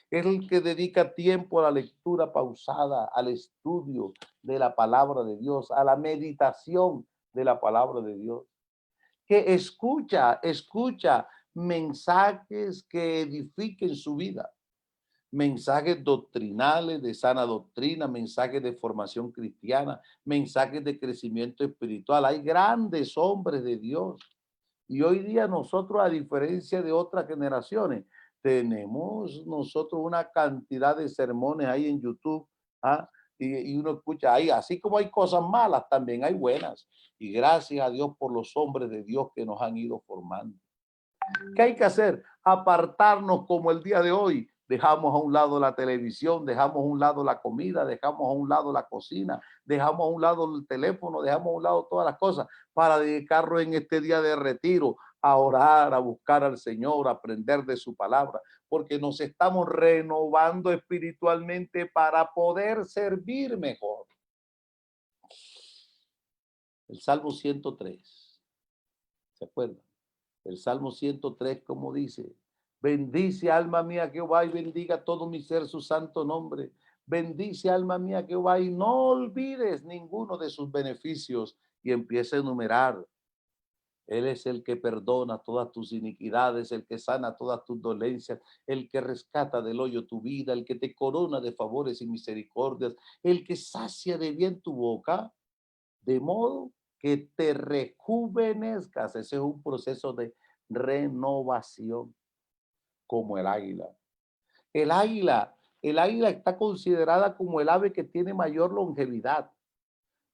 Es el que dedica tiempo a la lectura pausada, al estudio de la palabra de Dios, a la meditación de la palabra de Dios. Que escucha mensajes que edifiquen su vida, mensajes doctrinales de sana doctrina, mensajes de formación cristiana, mensajes de crecimiento espiritual. Hay grandes hombres de Dios. Y hoy día nosotros, a diferencia de otras generaciones, tenemos nosotros una cantidad de sermones ahí en YouTube, ¿ah? Y uno escucha ahí, así como hay cosas malas, también hay buenas. Y gracias a Dios por los hombres de Dios que nos han ido formando. ¿Qué hay que hacer? Apartarnos como el día de hoy. Dejamos a un lado la televisión, dejamos a un lado la comida, dejamos a un lado la cocina, dejamos a un lado el teléfono, dejamos a un lado todas las cosas para dedicarnos en este día de retiro a orar, a buscar al Señor, a aprender de su palabra, porque nos estamos renovando espiritualmente para poder servir mejor. El Salmo 103, ¿se acuerdan? El Salmo 103, como dice, bendice alma mía Jehová y bendiga todo mi ser su santo nombre. Bendice alma mía Jehová y no olvides ninguno de sus beneficios. Y empieza a enumerar. Él es el que perdona todas tus iniquidades, el que sana todas tus dolencias, el que rescata del hoyo tu vida, el que te corona de favores y misericordias, el que sacia de bien tu boca, de modo que te rejuvenezcas. Ese es un proceso de renovación, como el águila. El águila está considerada como el ave que tiene mayor longevidad,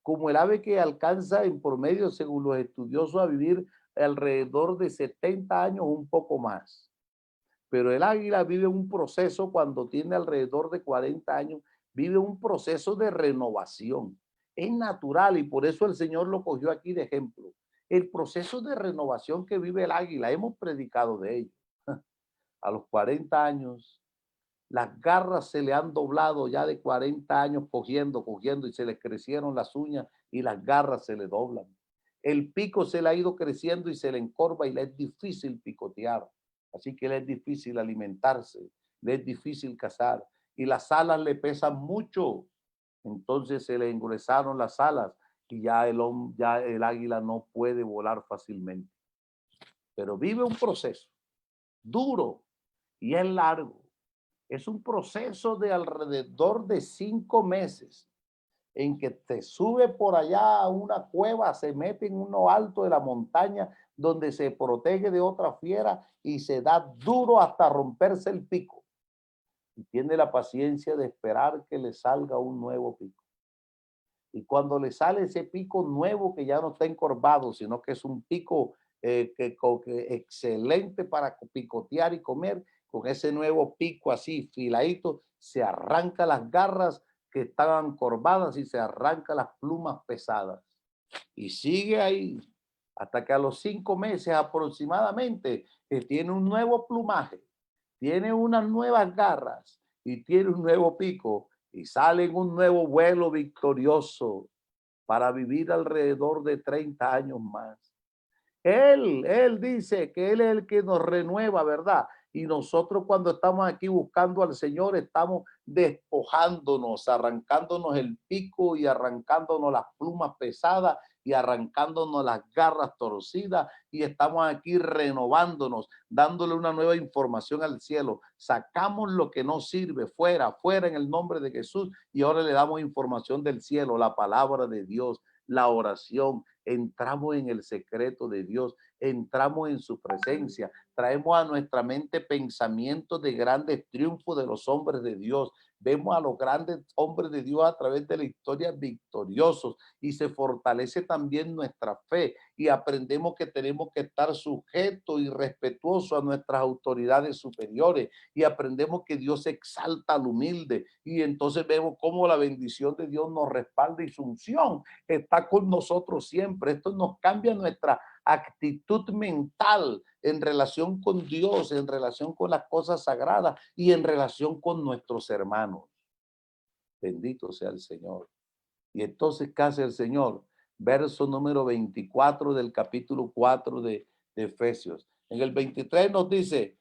como el ave que alcanza en promedio, según los estudiosos, a vivir alrededor de 70 años, un poco más. Pero el águila vive un proceso cuando tiene alrededor de 40 años, vive un proceso de renovación. Es natural y por eso el Señor lo cogió aquí de ejemplo. El proceso de renovación que vive el águila, hemos predicado de ello. A los 40 años, las garras se le han doblado ya de 40 años cogiendo y se le crecieron las uñas y las garras se le doblan. El pico se le ha ido creciendo y se le encorva y le es difícil picotear. Así que le es difícil alimentarse, le es difícil cazar y las alas le pesan mucho. Entonces se le engruesaron las alas y ya el águila no puede volar fácilmente. Pero vive un proceso duro y es largo. Es un proceso de alrededor de 5 meses en que te sube por allá a una cueva, se mete en uno alto de la montaña donde se protege de otra fiera y se da duro hasta romperse el pico. Y tiene la paciencia de esperar que le salga un nuevo pico. Y cuando le sale ese pico nuevo que ya no está encorvado, sino que es un pico que excelente para picotear y comer, con ese nuevo pico así filadito, se arranca las garras que estaban encorvadas y se arranca las plumas pesadas. Y sigue ahí hasta que a los 5 meses aproximadamente que tiene un nuevo plumaje, tiene unas nuevas garras y tiene un nuevo pico y sale en un nuevo vuelo victorioso para vivir alrededor de 30 años más. Él dice que Él es el que nos renueva, ¿verdad? Y nosotros cuando estamos aquí buscando al Señor, estamos despojándonos, arrancándonos el pico y arrancándonos las plumas pesadas y arrancándonos las garras torcidas y estamos aquí renovándonos, dándole una nueva información al cielo. Sacamos lo que no sirve fuera en el nombre de Jesús y ahora le damos información del cielo, la palabra de Dios, la oración. Entramos en el secreto de Dios, entramos en su presencia, traemos a nuestra mente pensamientos de grandes triunfos de los hombres de Dios. Vemos a los grandes hombres de Dios a través de la historia victoriosos y se fortalece también nuestra fe y aprendemos que tenemos que estar sujetos y respetuosos a nuestras autoridades superiores y aprendemos que Dios exalta al humilde y entonces vemos cómo la bendición de Dios nos respalda y su unción está con nosotros siempre. Esto nos cambia nuestra actitud mental en relación con Dios, en relación con las cosas sagradas y en relación con nuestros hermanos. Bendito sea el Señor. Y entonces, ¿qué hace el Señor? Verso número 24 del capítulo 4 de Efesios. En el 23 nos dice,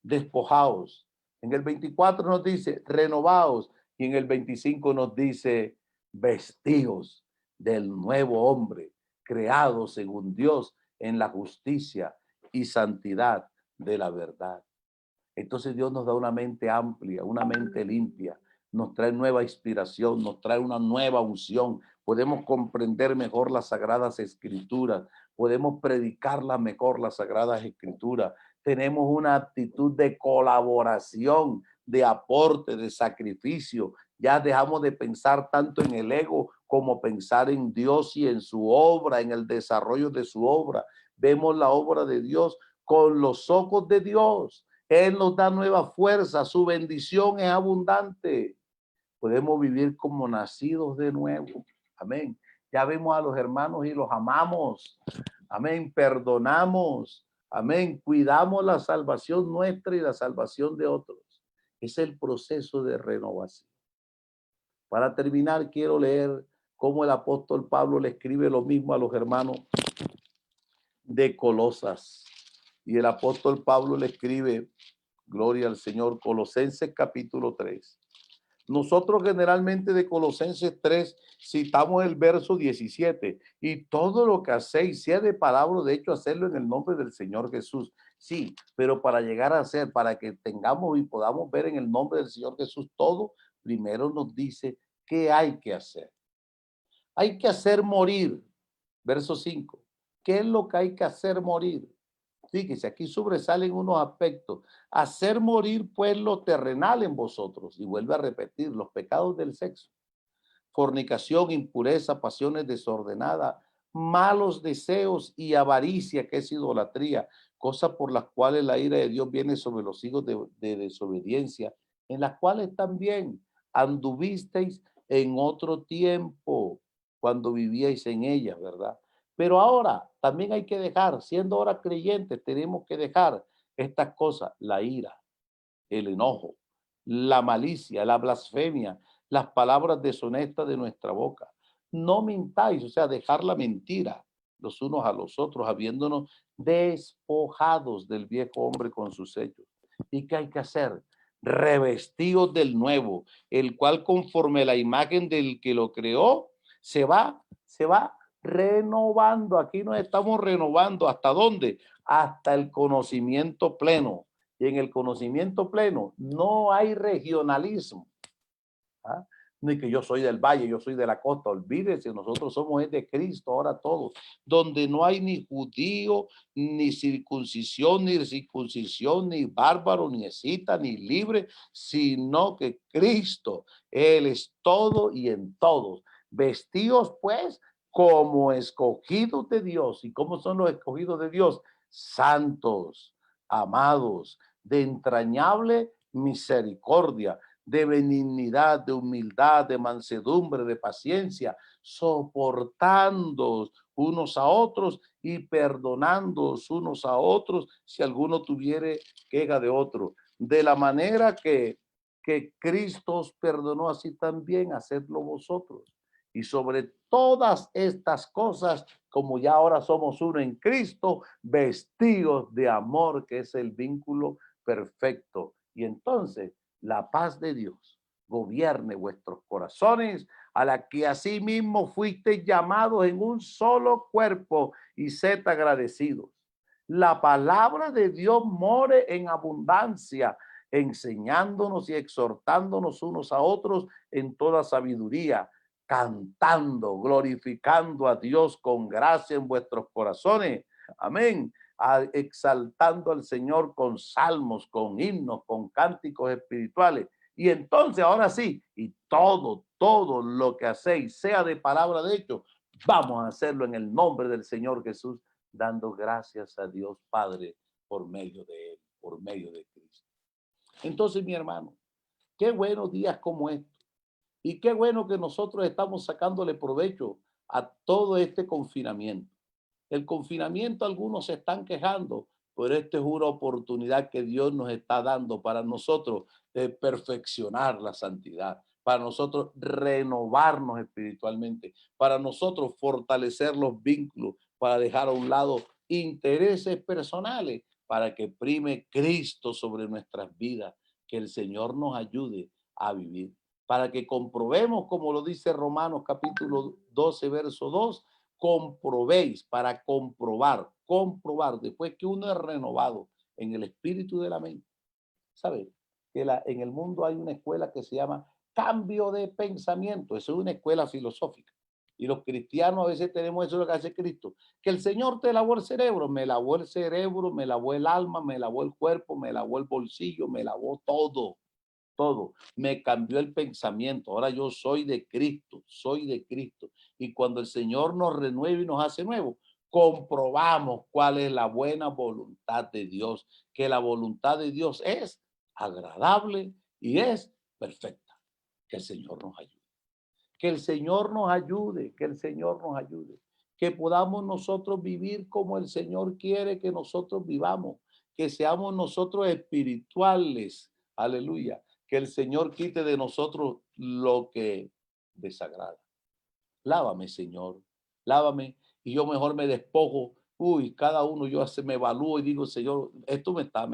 despojaos. En el 24 nos dice, renovaos. Y en el 25 nos dice, vestíos del nuevo hombre, creado según Dios en la justicia y santidad de la verdad. Entonces Dios nos da una mente amplia, una mente limpia, nos trae nueva inspiración, nos trae una nueva unción. Podemos comprender mejor las sagradas escrituras, podemos predicarlas mejor las sagradas escrituras. Tenemos una actitud de colaboración, de aporte, de sacrificio. Ya dejamos de pensar tanto en el ego como pensar en Dios y en su obra, en el desarrollo de su obra. Vemos la obra de Dios con los ojos de Dios. Él nos da nueva fuerza, su bendición es abundante. Podemos vivir como nacidos de nuevo. Amén. Ya vemos a los hermanos y los amamos. Amén. Perdonamos. Amén. Cuidamos la salvación nuestra y la salvación de otros. Es el proceso de renovación. Para terminar, quiero leer cómo el apóstol Pablo le escribe lo mismo a los hermanos de Colosas. Y el apóstol Pablo le escribe, gloria al Señor, Colosenses capítulo 3. Nosotros generalmente de Colosenses 3 citamos el verso 17, y todo lo que hacéis, sea de palabra o de hecho, hacerlo en el nombre del Señor Jesús. Sí, pero para llegar a ser, para que tengamos y podamos ver en el nombre del Señor Jesús todo, primero nos dice qué hay que hacer. Hay que hacer morir. Verso 5. ¿Qué es lo que hay que hacer morir? Fíjese, aquí sobresalen unos aspectos. Hacer morir pues lo terrenal en vosotros. Y vuelve a repetir, los pecados del sexo, fornicación, impureza, pasiones desordenadas, malos deseos y avaricia, que es idolatría, cosas por las cuales la ira de Dios viene sobre los hijos de desobediencia, en las cuales también anduvisteis en otro tiempo, cuando vivíais en ellas, ¿verdad? Pero ahora también hay que dejar, siendo ahora creyentes, tenemos que dejar estas cosas: la ira, el enojo, la malicia, la blasfemia, las palabras deshonestas de nuestra boca. No mintáis, o sea, dejar la mentira los unos a los otros, habiéndonos despojados del viejo hombre con sus hechos. ¿Y qué hay que hacer? Revestidos del nuevo, el cual conforme a la imagen del que lo creó, se va renovando. Aquí nos estamos renovando. ¿Hasta dónde? Hasta el conocimiento pleno. Y en el conocimiento pleno no hay regionalismo. ¿Ah? No es que yo soy del valle, yo soy de la costa. Olvídese, nosotros somos de Cristo ahora todos. Donde no hay ni judío, ni circuncisión, ni bárbaro, ni escita, ni libre, sino que Cristo, Él es todo y en todos. Vestidos pues como escogidos de Dios. ¿Y cómo son los escogidos de Dios? Santos, amados, de entrañable misericordia, de benignidad, de humildad, de mansedumbre, de paciencia, soportando unos a otros y perdonando unos a otros si alguno tuviere queja de otro. De la manera que Cristo os perdonó, así también hacedlo vosotros. Y sobre todas estas cosas, como ya ahora somos uno en Cristo, vestidos de amor, que es el vínculo perfecto. Y entonces la paz de Dios gobierne vuestros corazones, a la que asimismo fuisteis llamados en un solo cuerpo, y sed agradecidos. La palabra de Dios more en abundancia, enseñándonos y exhortándonos unos a otros en toda sabiduría, cantando, glorificando a Dios con gracia en vuestros corazones. Amén. Exaltando al Señor con salmos, con himnos, con cánticos espirituales. Y entonces, ahora sí, y todo lo que hacéis, sea de palabra de hecho, vamos a hacerlo en el nombre del Señor Jesús, dando gracias a Dios Padre por medio de Él, por medio de Cristo. Entonces, mi hermano, qué buenos días como estos. Y qué bueno que nosotros estamos sacándole provecho a todo este confinamiento. El confinamiento, algunos se están quejando, pero esta es una oportunidad que Dios nos está dando para nosotros perfeccionar la santidad, para nosotros renovarnos espiritualmente, para nosotros fortalecer los vínculos, para dejar a un lado intereses personales, para que prime Cristo sobre nuestras vidas, que el Señor nos ayude a vivir, para que comprobemos, como lo dice Romanos capítulo 12, verso 2, comprobéis, para comprobar, después que uno es renovado en el espíritu de la mente. ¿Sabe? Que en el mundo hay una escuela que se llama cambio de pensamiento. Eso es una escuela filosófica. Y los cristianos a veces tenemos eso, lo que hace Cristo. Que el Señor te lavó el cerebro. Me lavó el cerebro, me lavó el alma, me lavó el cuerpo, me lavó el bolsillo, me lavó todo. Todo. Me cambió el pensamiento. Ahora yo soy de Cristo, soy de Cristo. Y cuando el Señor nos renueve y nos hace nuevo, comprobamos cuál es la buena voluntad de Dios, que la voluntad de Dios es agradable y es perfecta. Que el Señor nos ayude. Que el Señor nos ayude, que el Señor nos ayude. Que podamos nosotros vivir como el Señor quiere que nosotros vivamos. Que seamos nosotros espirituales. Aleluya. Que el Señor quite de nosotros lo que desagrada. Lávame, Señor, lávame y yo mejor me despojo. Uy, cada uno yo me evalúo y digo, Señor, esto me está.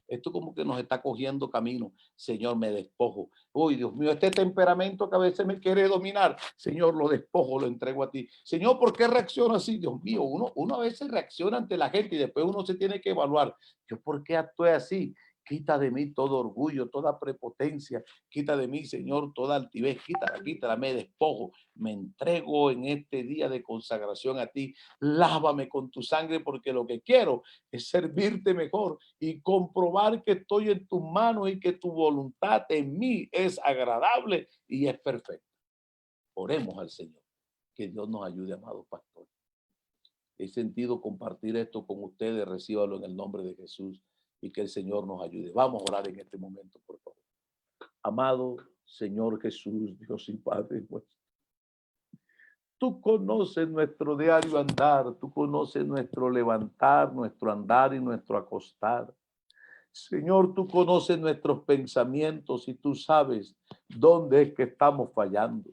Esto como que nos está cogiendo camino. Señor, me despojo. Uy, Dios mío, este temperamento que a veces me quiere dominar, Señor, lo despojo, lo entrego a ti. Señor, ¿por qué reacciona así? Dios mío, uno a veces reacciona ante la gente y después uno se tiene que evaluar. ¿Yo por qué actué así? Quita de mí todo orgullo, toda prepotencia. Quita de mí, Señor, toda altivez. Quítala, me despojo. Me entrego en este día de consagración a ti. Lávame con tu sangre porque lo que quiero es servirte mejor y comprobar que estoy en tus manos y que tu voluntad en mí es agradable y es perfecta. Oremos al Señor. Que Dios nos ayude, amados pastores. He sentido compartir esto con ustedes. Recíbalo en el nombre de Jesús y que el Señor nos ayude. Vamos a orar en este momento, por favor. Amado Señor Jesús, Dios y Padre nuestro. Tú conoces nuestro diario andar, tú conoces nuestro levantar, nuestro andar y nuestro acostar. Señor, tú conoces nuestros pensamientos y tú sabes dónde es que estamos fallando.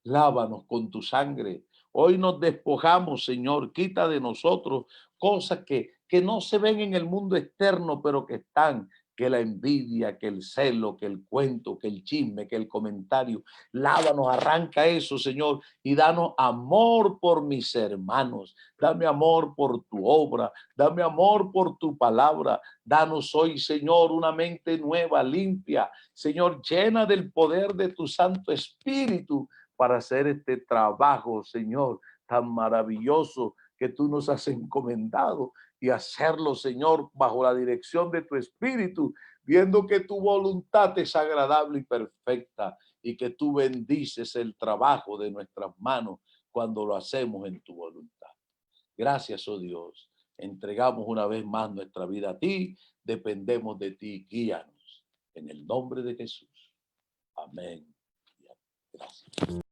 Lávanos con tu sangre. Hoy nos despojamos, Señor. Quita de nosotros cosas que no se ven en el mundo externo, pero que están, que la envidia, que el celo, que el cuento, que el chisme, que el comentario. Lávanos, arranca eso, Señor, y danos amor por mis hermanos. Dame amor por tu obra. Dame amor por tu palabra. Danos hoy, Señor, una mente nueva, limpia. Señor, llena del poder de tu Santo Espíritu para hacer este trabajo, Señor, tan maravilloso que tú nos has encomendado y hacerlo, Señor, bajo la dirección de tu Espíritu, viendo que tu voluntad es agradable y perfecta y que tú bendices el trabajo de nuestras manos cuando lo hacemos en tu voluntad. Gracias, oh Dios. Entregamos una vez más nuestra vida a ti, dependemos de ti, guíanos. En el nombre de Jesús. Amén. Gracias.